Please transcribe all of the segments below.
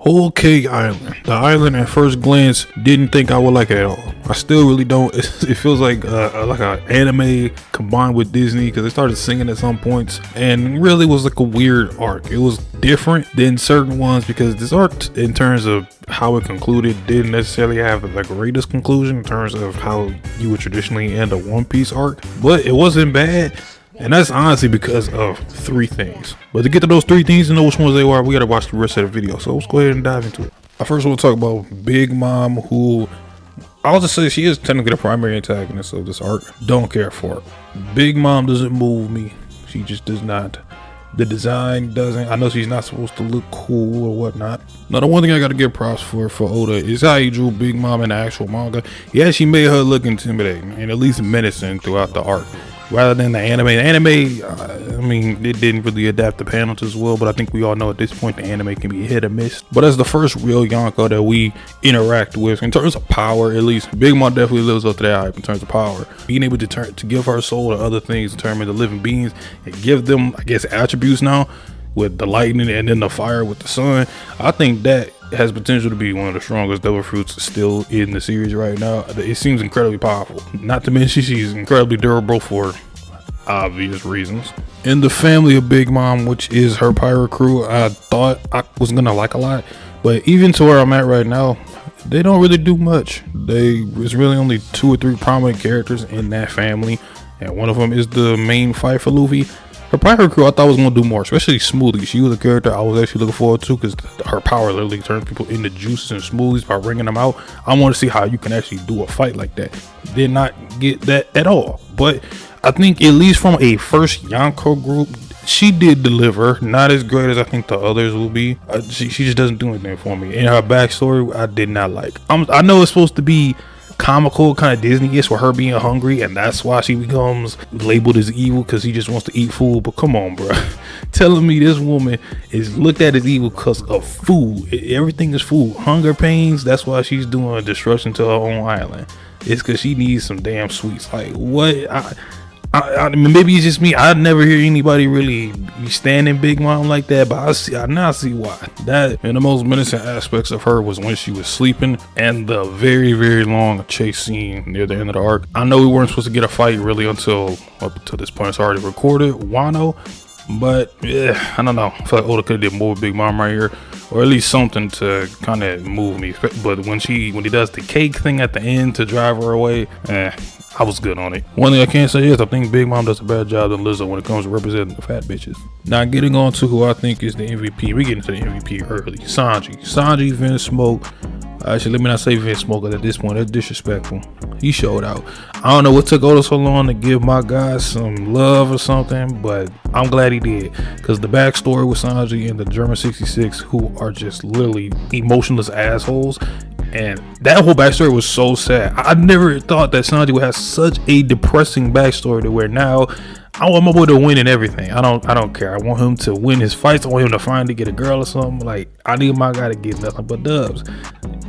Whole Cake Island. The island at first glance didn't think I would like it at all. I still really don't. It feels like an anime combined with Disney because they started singing at some points and really was like a weird arc. It was different than certain ones because this arc, in terms of how it concluded, didn't necessarily have the greatest conclusion in terms of how you would traditionally end a One Piece arc, but it wasn't bad. And that's honestly because of three things. But to get to those three things and know which ones they are, we gotta watch the rest of the video. So let's go ahead and dive into it. I first want to talk about Big Mom, who I'll just say she is technically the primary antagonist of this arc. Don't care for it. Big Mom doesn't move me. She just does not. The design doesn't. I know she's not supposed to look cool or whatnot. Now, the one thing I gotta give props for Oda is how he drew Big Mom in the actual manga. Yeah, she made her look intimidating and at least menacing throughout the arc, rather than the anime. The anime, I mean, it didn't really adapt the panels as well, but I think we all know at this point the anime can be hit or miss. But as the first real Yonko that we interact with, in terms of power, at least, Big Mom definitely lives up to that hype in terms of power. Being able to give her soul to other things, determine the living beings, and give them, I guess, attributes now, with the lightning and then the fire with the sun. I think that has potential to be one of the strongest devil fruits still in the series right now. It seems incredibly powerful. Not to mention she's incredibly durable for obvious reasons. In the family of Big Mom, which is her pirate crew, I thought I was gonna like a lot, but even to where I'm at right now, they don't really do much. There's really only 2 or 3 prominent characters in that family, and one of them is the main fight for Luffy. Her pirate crew I thought was going to do more, especially Smoothie. She was a character I was actually looking forward to because her power literally turns people into juices and smoothies by wringing them out. I want to see how you can actually do a fight like that. Did not get that at all. But I think at least from a first Yonko group, she did deliver. Not as great as I think the others will be. She just doesn't do anything for me. And her backstory, I did not like. I know it's supposed to be comical, kind of Disney-ish with her being hungry, and that's why she becomes labeled as evil because he just wants to eat food. But come on, bro, telling me this woman is looked at as evil because of food. Everything is food. Hunger pains, that's why she's doing destruction to her own island. It's because she needs some damn sweets. Like, what? I mean, maybe it's just me. I never hear anybody really standing Big Mom like that, but I now see why. That and the most menacing aspects of her was when she was sleeping, and the very, very long chase scene near the end of the arc. I know we weren't supposed to get a fight really until up until this point. It's already recorded, Wano, but yeah, I don't know. I feel like Oda could have did more with Big Mom right here, or at least something to kind of move me. But when he does the cake thing at the end to drive her away, I was good on it. One thing I can't say is I think Big Mom does a better job than Lizzo when it comes to representing the fat bitches. Now getting on to who I think is the MVP. We get into the MVP early. Sanji, Vince Smoke. Actually, let me not say Vince Smoke, because at this point that's disrespectful. He showed out. I don't know what took Oda so long to give my guy some love or something, but I'm glad he did, because the backstory with Sanji and the German 66, who are just literally emotionless assholes, and that whole backstory was so sad. I never thought that Sanji would have such a depressing backstory to where now I want my boy to win in everything. I don't care. I want him to win his fights. I want him to finally get a girl or something. Like, I need my guy to get nothing but dubs.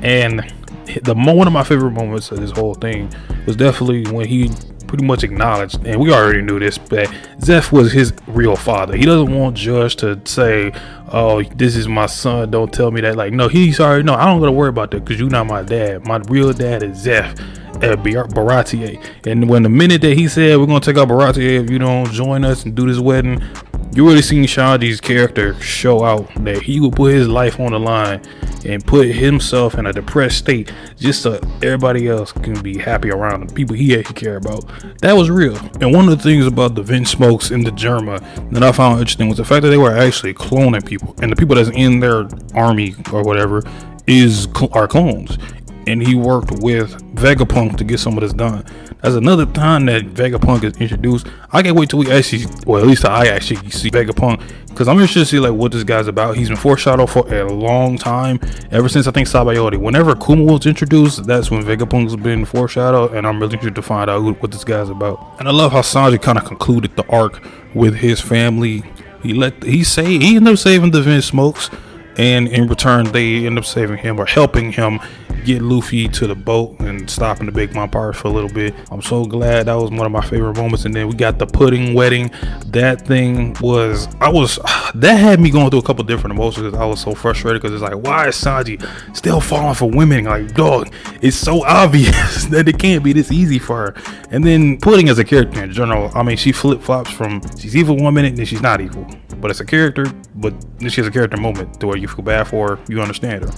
And one of my favorite moments of this whole thing was definitely when he pretty much acknowledged, and we already knew this, but Zeph was his real father. He doesn't want Judge to say, oh, this is my son, don't tell me that. Like, no, he's already, no, I don't gotta worry about that because you're not my dad. My real dad is Zeph Baratier. And when the minute that he said we're gonna take out Baratier if you don't join us and do this wedding, you really seen Sanji's character show out that he would put his life on the line and put himself in a depressed state just so everybody else can be happy around him, people he actually care about. That was real. And one of the things about the Vince Smokes and the Germa that I found interesting was the fact that they were actually cloning people, and the people that's in their army or whatever are clones. And he worked with Vegapunk to get some of this done. That's another time that Vegapunk is introduced. I can't wait till we actually, well, at least I actually see Vegapunk, because I'm interested to see like what this guy's about. He's been foreshadowed for a long time, ever since I think Sabayori. Whenever Kuma was introduced, that's when Vegapunk's been foreshadowed, and I'm really interested to find out what this guy's about. And I love how Sanji kind of concluded the arc with his family. He ended up saving the Vince Smokes. and in return they end up saving him or helping him get Luffy to the boat and stopping the Big Mom pirates for a little bit. I'm so glad. That was one of my favorite moments. And then we got the pudding wedding. That thing was, that had me going through a couple different emotions because I was so frustrated because it's like, why is Sanji still falling for women? Like, dog, it's so obvious that it can't be this easy for her. And then pudding as a character in general, I mean, she flip-flops from she's evil 1 minute and then she's not evil, but it's a character. But then she has a character moment to where you feel bad for her, you understand her.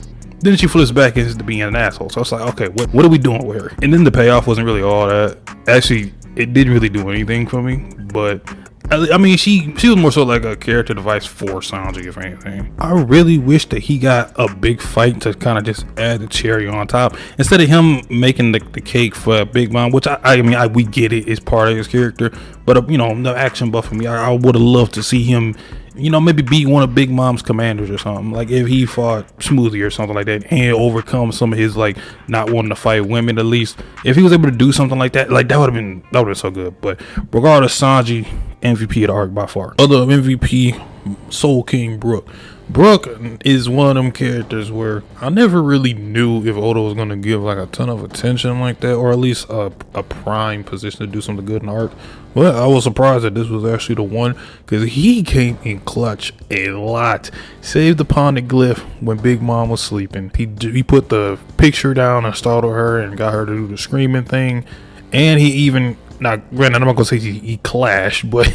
Then she flips back into being an asshole. So it's like, okay, what are we doing with her? And then the payoff wasn't really all that. Actually, it didn't really do anything for me. But I mean, she was more so like a character device for Sanji, if anything. I really wish that he got a big fight to kind of just add the cherry on top instead of him making the cake for Big Mom, which I mean, we get it, it's part of his character. But you know, the action buff for me, I would have loved to see him, you know, maybe beat one of Big Mom's commanders or something. Like if he fought Smoothie or something like that and overcome some of his like not wanting to fight women, at least if he was able to do something like that, like that would have been so good. But regardless, Sanji MVP of the arc by far. Other MVP, Soul King Brook. Brook is one of them characters where I never really knew if Oda was gonna give like a ton of attention like that, or at least a prime position to do something good in the arc. But I was surprised that this was actually the one, because he came in clutch a lot. Saved the poneglyph when Big Mom was sleeping. He put the picture down and startled her and got her to do the screaming thing. And he even, now granted, I'm not gonna say he clashed, but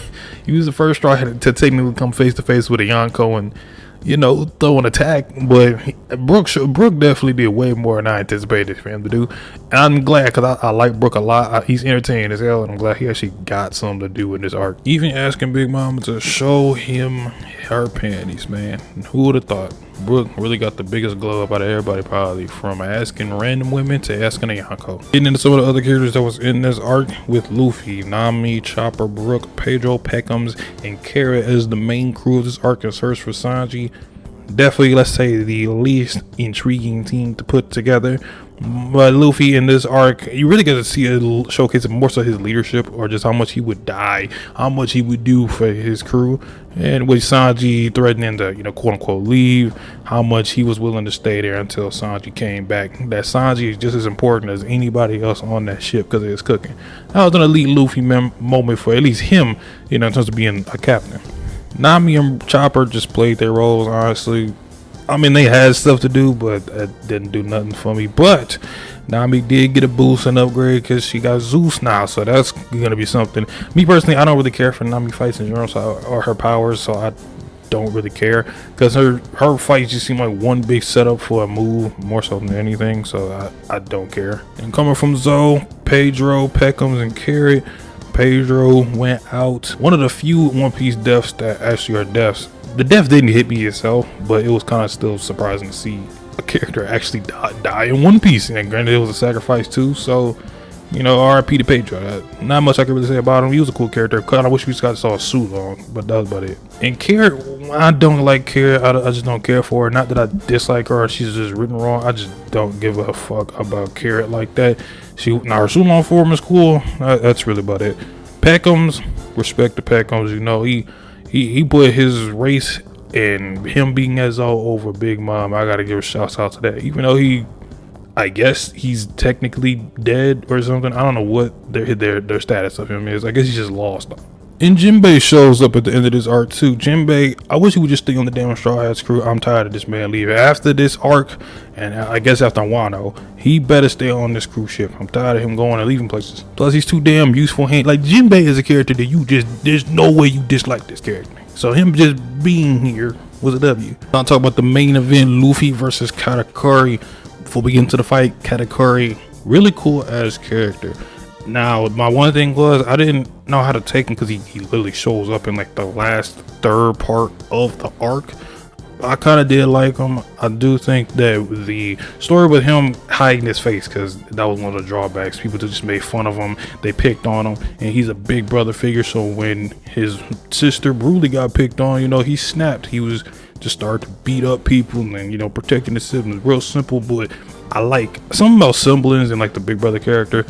he was the first straw to technically come face to face with a Yonko and, you know, throw an attack. But Brook definitely did way more than I anticipated for him to do. And I'm glad, because I like Brook a lot. He's entertaining as hell, and I'm glad he actually got something to do in this arc. Even asking Big Mama to show him her panties, man. Who would have thought? Brook really got the biggest glow up out of everybody, probably, from asking random women to asking a Yonko. Getting into some of the other characters that was in this arc with Luffy, Nami, Chopper, Brook, Pedro, Peckham's, and Carrot as the main crew of this arc in search for Sanji. Definitely, let's say, the least intriguing team to put together. But Luffy in this arc, you really get to see it showcase more so his leadership, or just how much he would die, how much he would do for his crew, and with Sanji threatening to, you know, quote unquote leave, how much he was willing to stay there until Sanji came back. That Sanji is just as important as anybody else on that ship because of his cooking. That was an elite Luffy moment for at least him, you know, in terms of being a captain. Nami and Chopper just played their roles, honestly. I mean, they had stuff to do, but that didn't do nothing for me. But Nami did get a boost and upgrade because she got Zeus now, so that's gonna be something. Me personally, I don't really care for Nami fights in general, or her powers, so I don't really care, because her fights just seem like one big setup for a move more so than anything. So I don't care. And coming from Zoe, Pedro, Peckham's, and Carrot, Pedro went out. One of the few One Piece deaths that actually are deaths. The death didn't hit me itself, but it was kind of still surprising to see a character actually die in One Piece. And granted, it was a sacrifice too. So, you know, RIP to Pedro. Not much I can really say about him. He was a cool character. Kind of wish we just got saw a suit on, but that was about it. And Carrot, I don't like Carrot. I just don't care for her. Not that I dislike her. She's just written wrong. I just don't give a fuck about Carrot like that. Now her suit on form is cool. That's really about it. Peckham's, respect to Peckham's. You know, he put his race and him being as all over Big Mom. I gotta give a shout out to that. Even though I guess he's technically dead or something. I don't know what their status of him is. I guess he's just lost. And Jinbei shows up at the end of this arc too. Jinbei, I wish he would just stay on the damn Straw Hats crew. I'm tired of this man leaving. After this arc, and I guess after Wano, he better stay on this cruise ship. I'm tired of him going and leaving places. Plus, he's too damn useful. Like, Jinbei is a character that there's no way you dislike this character. So him just being here was a W. I'll talk about the main event, Luffy versus Katakuri. Before we get into the fight, Katakuri, really cool as character. Now, my one thing was I didn't know how to take him because he literally shows up in like the last third part of the arc. I kind of did like him. I do think that the story with him hiding his face, because that was one of the drawbacks. People just made fun of him. They picked on him, and he's a big brother figure. So when his sister Broly got picked on, you know, he snapped. He was just started to beat up people and, you know, protecting his siblings. Real simple, but I like something about semblance and like the big brother character.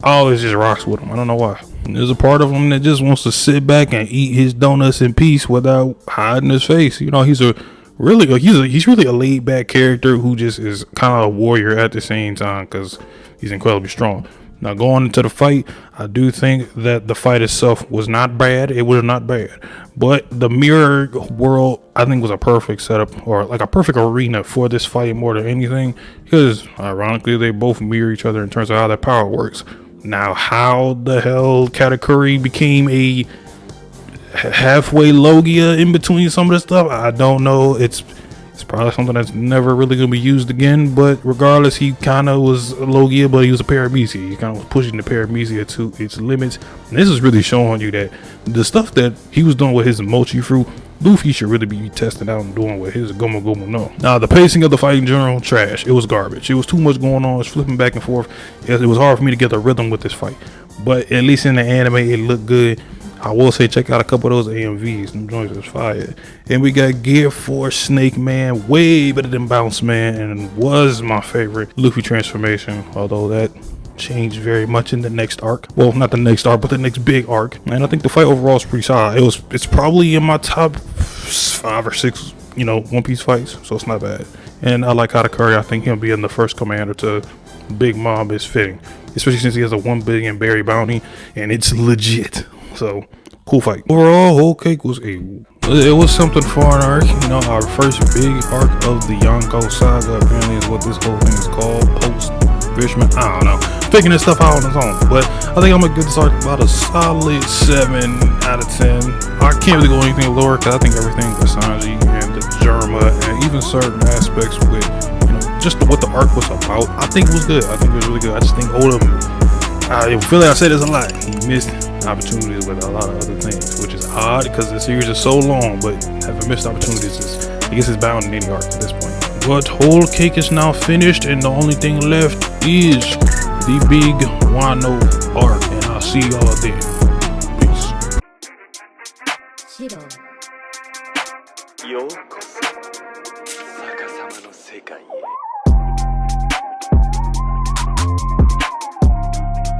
I always just rocks with him. I don't know why. There's a part of him that just wants to sit back and eat his donuts in peace without hiding his face. You know, he's a really, he's really a laid back character who just is kind of a warrior at the same time because he's incredibly strong. Now going into the fight, I do think that the fight itself was not bad. It was not bad, but the mirror world I think was a perfect setup, or like a perfect arena for this fight more than anything, because ironically they both mirror each other in terms of how their power works. Now how the hell Katakuri became a halfway Logia in between some of the stuff, I don't know. It's probably something that's never really gonna be used again, but regardless, he kind of was a Logia, but he was a Paramecia. He kind of was pushing the Paramecia to its limits, and this is really showing you that the stuff that he was doing with his Mochi fruit, Luffy should really be testing out and doing with his Gomu Gomu no. Now the pacing of the fight in general, trash. It was garbage. It was too much going on. It was flipping back and forth. It was hard for me to get the rhythm with this fight, but at least in the anime it looked good. I will say check out a couple of those AMVs. Them joints was fire. And we got Gear 4 Snake Man, way better than Bounce Man, and was my favorite Luffy transformation, although that changed very much in the next arc. Well, not the next arc, but the next big arc. And I think the fight overall is pretty solid. It's probably in my top 5 or 6, One Piece fights, so it's not bad. And I like Katakuri. I think him being the first commander to Big Mom is fitting, especially since he has a 1 billion berry bounty, and it's legit. So cool fight. Overall, Whole Cake was it was something for an arc. Our first big arc of the Yonko saga apparently is what this whole thing is called. Post Fishman, I don't know, figuring this stuff out on its own. But I think I'm gonna give this arc about a solid 7 out of 10. I can't really go anything lower because I think everything with Sanji and the Germa and even certain aspects with just what the arc was about, I think it was good. I think it was really good. I just think Oda, I feel like I said this a lot, he missed opportunities with a lot of other things, which is odd because the series is so long, but having missed opportunities is, I guess, it's bound in any arc at this point. But Whole Cake is now finished, and the only thing left is the big Wano arc, and I'll see y'all then. Peace. ようこそ逆さまの世界へ。